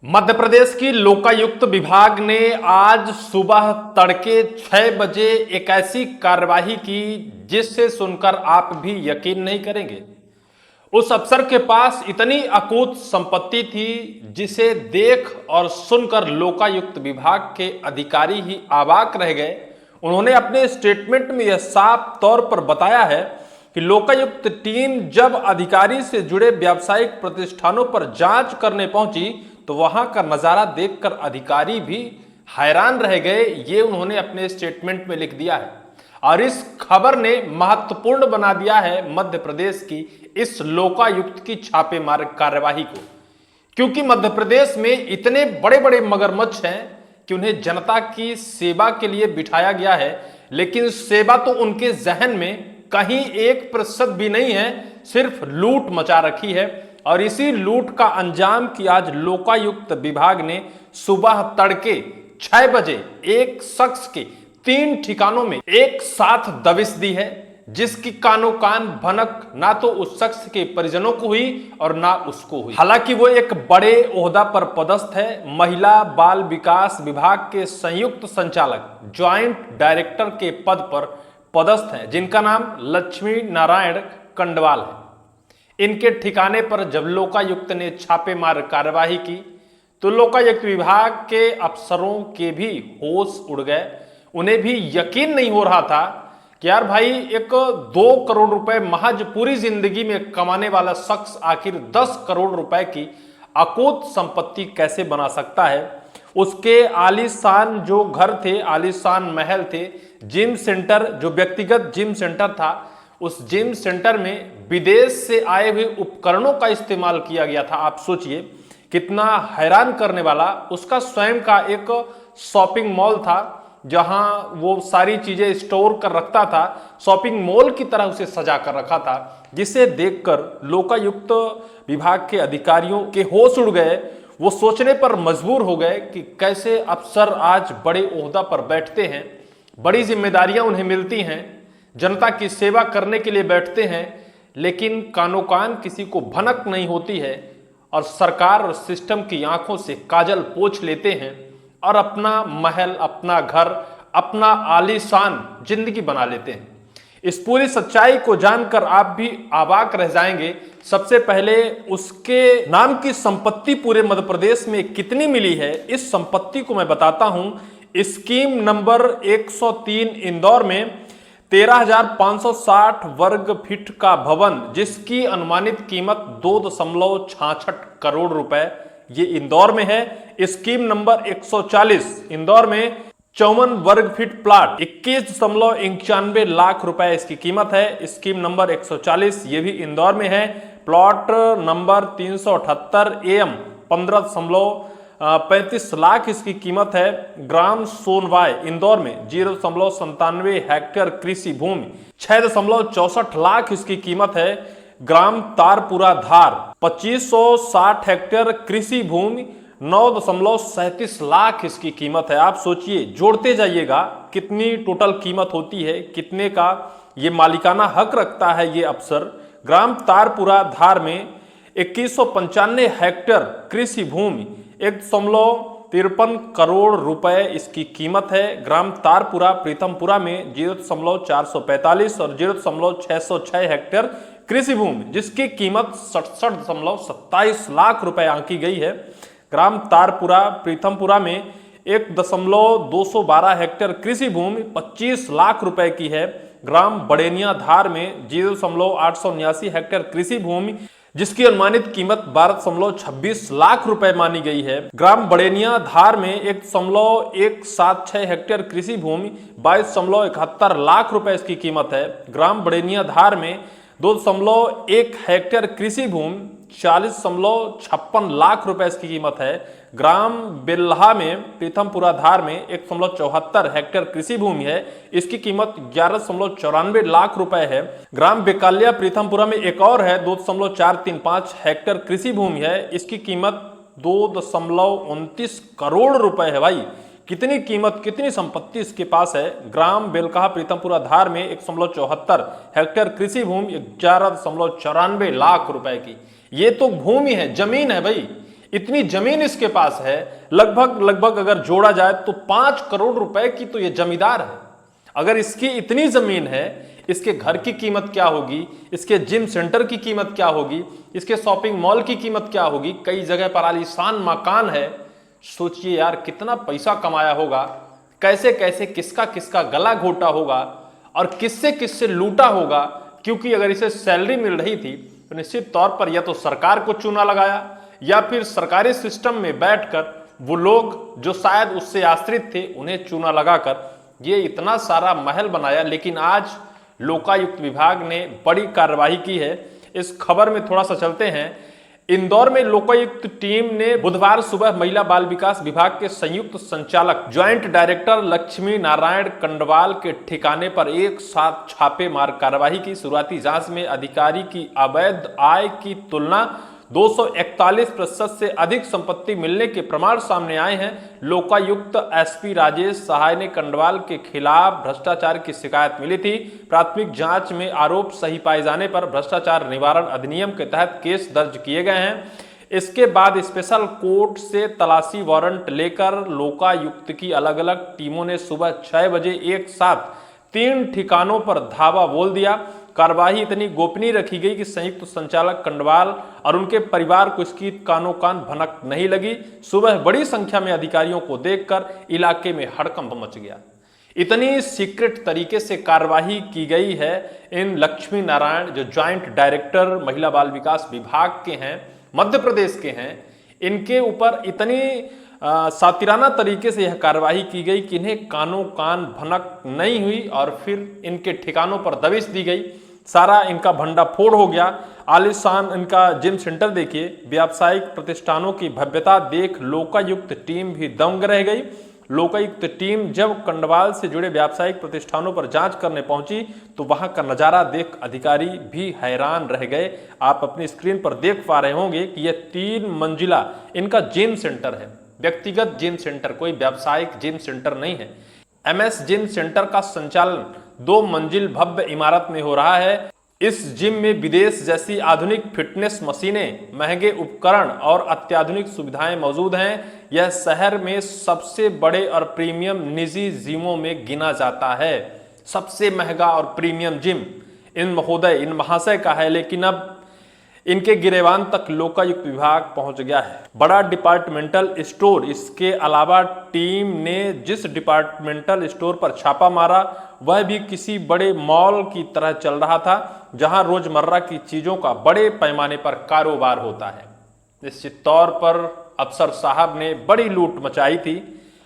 मध्य प्रदेश की लोकायुक्त विभाग ने आज सुबह तड़के 6 बजे एक ऐसी कार्यवाही की जिससे सुनकर आप भी यकीन नहीं करेंगे। उस अफसर के पास इतनी अकूत संपत्ति थी जिसे देख और सुनकर लोकायुक्त विभाग के अधिकारी ही अवाक रह गए। उन्होंने अपने स्टेटमेंट में यह साफ तौर पर बताया है कि लोकायुक्त टीम जब अधिकारी से जुड़े व्यावसायिक प्रतिष्ठानों पर जांच करने पहुंची तो वहां का नजारा देखकर अधिकारी भी हैरान रह गए। ये उन्होंने अपने स्टेटमेंट में लिख दिया है और इस खबर ने महत्वपूर्ण बना दिया है मध्य प्रदेश की इस लोकायुक्त की छापेमार कार्यवाही को, क्योंकि मध्य प्रदेश में इतने बड़े बड़े मगरमच्छ हैं कि उन्हें जनता की सेवा के लिए बिठाया गया है, लेकिन सेवा तो उनके जहन में कहीं 1% भी नहीं है, सिर्फ लूट मचा रखी है। और इसी लूट का अंजाम की आज लोकायुक्त विभाग ने सुबह तड़के 6 बजे एक शख्स के 3 ठिकानों में एक साथ दबिश दी है, जिसकी कानो कान भनक ना तो उस शख्स के परिजनों को हुई और ना उसको हुई। हालांकि वो एक बड़े ओहदा पर पदस्थ है, महिला बाल विकास विभाग के संयुक्त संचालक ज्वाइंट डायरेक्टर के पद पर पदस्थ हैं, जिनका नाम लक्ष्मी नारायण कंडवाल है। इनके ठिकाने पर जब लोकायुक्त ने छापेमार कार्यवाही की तो लोकायुक्त विभाग के अफसरों के भी होश उड़ गए। उन्हें भी यकीन नहीं हो रहा था कि यार भाई, एक 2 करोड़ रुपए महज पूरी जिंदगी में कमाने वाला शख्स आखिर 10 करोड़ रुपए की अकूत संपत्ति कैसे बना सकता है। उसके आलीशान जो घर थे, आलीशान महल थे, जिम सेंटर जो व्यक्तिगत जिम सेंटर था, उस जिम सेंटर में विदेश से आए हुए उपकरणों का इस्तेमाल किया गया था। आप सोचिए कितना हैरान करने वाला। उसका स्वयं का एक शॉपिंग मॉल था जहां वो सारी चीजें स्टोर कर रखता था, शॉपिंग मॉल की तरह उसे सजा कर रखा था, जिसे देखकर लोकायुक्त विभाग के अधिकारियों के होश उड़ गए। वो सोचने पर मजबूर हो गए कि कैसे अफसर आज बड़े ओहदा पर बैठते हैं, बड़ी जिम्मेदारियां उन्हें मिलती हैं, जनता की सेवा करने के लिए बैठते हैं, लेकिन कानो कान किसी को भनक नहीं होती है और सरकार और सिस्टम की आंखों से काजल पोंछ लेते हैं और अपना महल, अपना घर, अपना आलीशान जिंदगी बना लेते हैं। इस पूरी सच्चाई को जानकर आप भी अवाक रह जाएंगे। सबसे पहले उसके नाम की संपत्ति पूरे मध्य प्रदेश में कितनी मिली है, इस संपत्ति को मैं बताता हूं। स्कीम नंबर 103 इंदौर में 13,560 वर्ग फीट का भवन, जिसकी अनुमानित कीमत 2.66 करोड़ रुपए, ये इंदौर में है। स्कीम नंबर 140 इंदौर में 54 वर्ग फीट प्लाट, 21.91 लाख रुपए इसकी कीमत है। स्कीम नंबर 140 ये भी इंदौर में है। प्लॉट नंबर 378 AM 15.35 लाख इसकी कीमत है। ग्राम सोनवाय इंदौर में 0.97 हेक्टेयर कृषि भूमि, 6.64 लाख इसकी कीमत है। ग्राम तारपुरा धार 2560 हेक्टेयर कृषि भूमि, 9.37 लाख इसकी कीमत है। आप सोचिए, जोड़ते जाइएगा कितनी टोटल कीमत होती है, कितने का ये मालिकाना हक रखता है ये अफसर। ग्राम तारपुरा धार में 2195 हेक्टेयर कृषि भूमि, 1.53 करोड़ रुपए इसकी कीमत है। ग्राम तारपुरा प्रीतमपुरा में 0.445 और 0.606 हेक्टेयर कृषि भूमि, जिसकी कीमत 67.27 लाख रुपए आंकी गई है। ग्राम तारपुरा प्रीतमपुरा में 1.212 हेक्टेयर कृषि भूमि 25 लाख रुपए की है। ग्राम बड़ेनिया धार में 0.879 हेक्टेयर कृषि भूमि, जिसकी अनुमानित कीमत 12.26 लाख रुपए मानी गई है। ग्राम बड़ेनिया धार में 1.176 हेक्टेयर कृषि भूमि, 22.71 लाख रुपए इसकी कीमत है। ग्राम बड़ेनिया धार में 2.1 हेक्टेयर कृषि भूमि, 40.56 लाख रुपए इसकी कीमत है। ग्राम बेल्हा में प्रीतमपुरा धार में 1.74 हेक्टेयर कृषि भूमि है, इसकी कीमत 11.94 लाख रुपए है। ग्राम बेकालिया प्रीतमपुरा में एक और है, 2.435 हेक्टेयर कृषि भूमि है, इसकी कीमत 2.29 करोड़ रुपए है। भाई, कितनी कीमत, कितनी संपत्ति इसके पास है। ग्राम बेलकहा प्रीतमपुरा धार में 1.74 हेक्टेयर कृषि भूमि, 11.94 लाख रुपए की। ये तो भूमि है, जमीन है भाई। इतनी जमीन इसके पास है, लगभग अगर जोड़ा जाए तो 5 करोड़ रुपए की तो ये जमींदार है। अगर इसकी इतनी जमीन है, इसके घर की कीमत क्या होगी, इसके जिम सेंटर की कीमत क्या होगी, इसके शॉपिंग मॉल की कीमत क्या होगी, कई जगह पर आलीशान मकान है। सोचिए यार कितना पैसा कमाया होगा, कैसे कैसे किसका किसका गला घोटा होगा और किससे किससे लूटा होगा। क्योंकि अगर इसे सैलरी मिल रही थी तो निश्चित तौर पर या तो सरकार को चूना लगाया या फिर सरकारी सिस्टम में बैठकर वो लोग जो शायद उससे आश्रित थे उन्हें चूना लगाकर ये इतना सारा महल बनाया। लेकिन आज लोकायुक्त विभाग ने बड़ी कार्रवाई की है। इस खबर में थोड़ा सा चलते हैं। इंदौर में लोकायुक्त टीम ने बुधवार सुबह महिला बाल विकास विभाग के संयुक्त संचालक ज्वाइंट डायरेक्टर लक्ष्मी नारायण कंडवाल के ठिकाने पर एक साथ छापेमार कार्रवाई की। शुरुआती जांच में अधिकारी की अवैध आय की तुलना 241% से अधिक संपत्ति मिलने के प्रमाण सामने आए हैं। लोकायुक्त एसपी राजेश सहाय ने कंडवाल के खिलाफ भ्रष्टाचार की शिकायत मिली थी। प्राथमिक जांच में आरोप सही पाए जाने पर भ्रष्टाचार निवारण अधिनियम के तहत केस दर्ज किए गए हैं। इसके बाद स्पेशल कोर्ट से तलाशी वारंट लेकर लोकायुक्त की अलग अलग टीमों ने सुबह 6 बजे एक साथ 3 ठिकानों पर धावा बोल दिया। कार्रवाई इतनी गोपनीय रखी गई कि संयुक्त संचालक कंडवाल और उनके परिवार को इसकी कानो कान भनक नहीं लगी। सुबह बड़ी संख्या में अधिकारियों को देखकर इलाके में हड़कंप मच गया। इतनी सीक्रेट तरीके से कार्रवाई की गई है। इन लक्ष्मी नारायण जो ज्वाइंट डायरेक्टर महिला बाल विकास विभाग के हैं, मध्य प्रदेश के हैं, इनके ऊपर इतनी सातिराना तरीके से यह कार्रवाई की गई कि इन्हें कानो कान भनक नहीं हुई और फिर इनके ठिकानों पर दबिश दी गई। सारा इनका भंडाफोड़ हो गया। आलीशान इनका जिम सेंटर देखिए, व्यावसायिक प्रतिष्ठानों की भव्यता देख लोकायुक्त टीम भी दंग रह गई। लोकायुक्त टीम जब कंडवाल से जुड़े व्यावसायिक प्रतिष्ठानों पर जांच करने पहुंची तो वहां का नजारा देख अधिकारी भी हैरान रह गए। आप अपनी स्क्रीन पर देख पा रहे होंगे कि यह 3 मंजिला इनका जिम सेंटर है, व्यक्तिगत जिम सेंटर, कोई व्यावसायिक जिम सेंटर नहीं है। एमएस जिम सेंटर का संचालन 2 मंजिल भव्य इमारत में हो रहा है। इस जिम में विदेश जैसी आधुनिक फिटनेस मशीनें, महंगे उपकरण और अत्याधुनिक सुविधाएं मौजूद हैं। यह शहर में सबसे बड़े और प्रीमियम निजी जिमों में गिना जाता है। सबसे महंगा और प्रीमियम जिम इन महाशय का है। लेकिन अब इनके गिरेबान तक लोकायुक्त विभाग पहुंच गया है। बड़ा डिपार्टमेंटल स्टोर, इसके अलावा टीम ने जिस डिपार्टमेंटल स्टोर पर छापा मारा वह भी किसी बड़े मॉल की तरह चल रहा था, जहां रोजमर्रा की चीजों का बड़े पैमाने पर कारोबार होता है। निश्चित तौर पर अफसर साहब ने बड़ी लूट मचाई थी।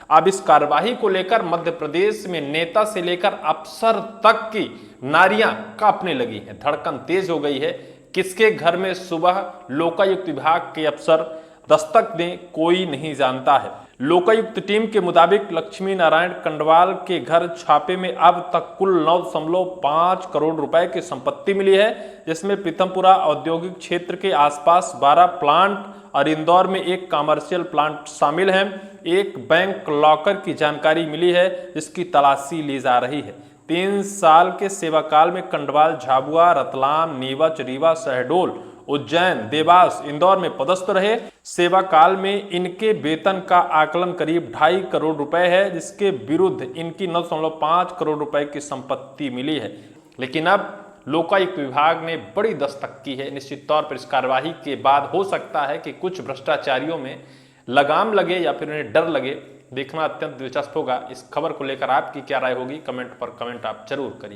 अब इस कार्यवाही को लेकर मध्य प्रदेश में नेता से लेकर अफसर तक की नारियां कांपने लगी हैं, धड़कन तेज हो गई है। किसके घर में सुबह लोकायुक्त विभाग के अफसर दस्तक दें कोई नहीं जानता है। लोकायुक्त टीम के मुताबिक लक्ष्मी नारायण कंडवाल के घर छापे में अब तक कुल 9.5 करोड़ रुपए की संपत्ति मिली है, जिसमें पीतमपुरा औद्योगिक क्षेत्र के आसपास 12 प्लांट और इंदौर में एक कमर्शियल प्लांट शामिल है। एक बैंक लॉकर की जानकारी मिली है जिसकी तलाशी ली जा रही है। 3 साल के सेवा काल में कंडवाल झाबुआ, रतलाम, नीमच, रीवा, शहडोल, उज्जैन, देवास, इंदौर में पदस्थ रहे। सेवा काल में इनके वेतन का आकलन करीब 2.5 करोड़ रुपए है, जिसके विरुद्ध इनकी 9.5 करोड़ रुपए की संपत्ति मिली है। लेकिन अब लोकायुक्त विभाग ने बड़ी दस्तक की है। निश्चित तौर पर इस कार्यवाही के बाद हो सकता है कि कुछ भ्रष्टाचारियों में लगाम लगे या फिर उन्हें डर लगे। देखना अत्यंत दिलचस्प होगा। इस खबर को लेकर आपकी क्या राय होगी, कमेंट पर कमेंट आप जरूर करिए।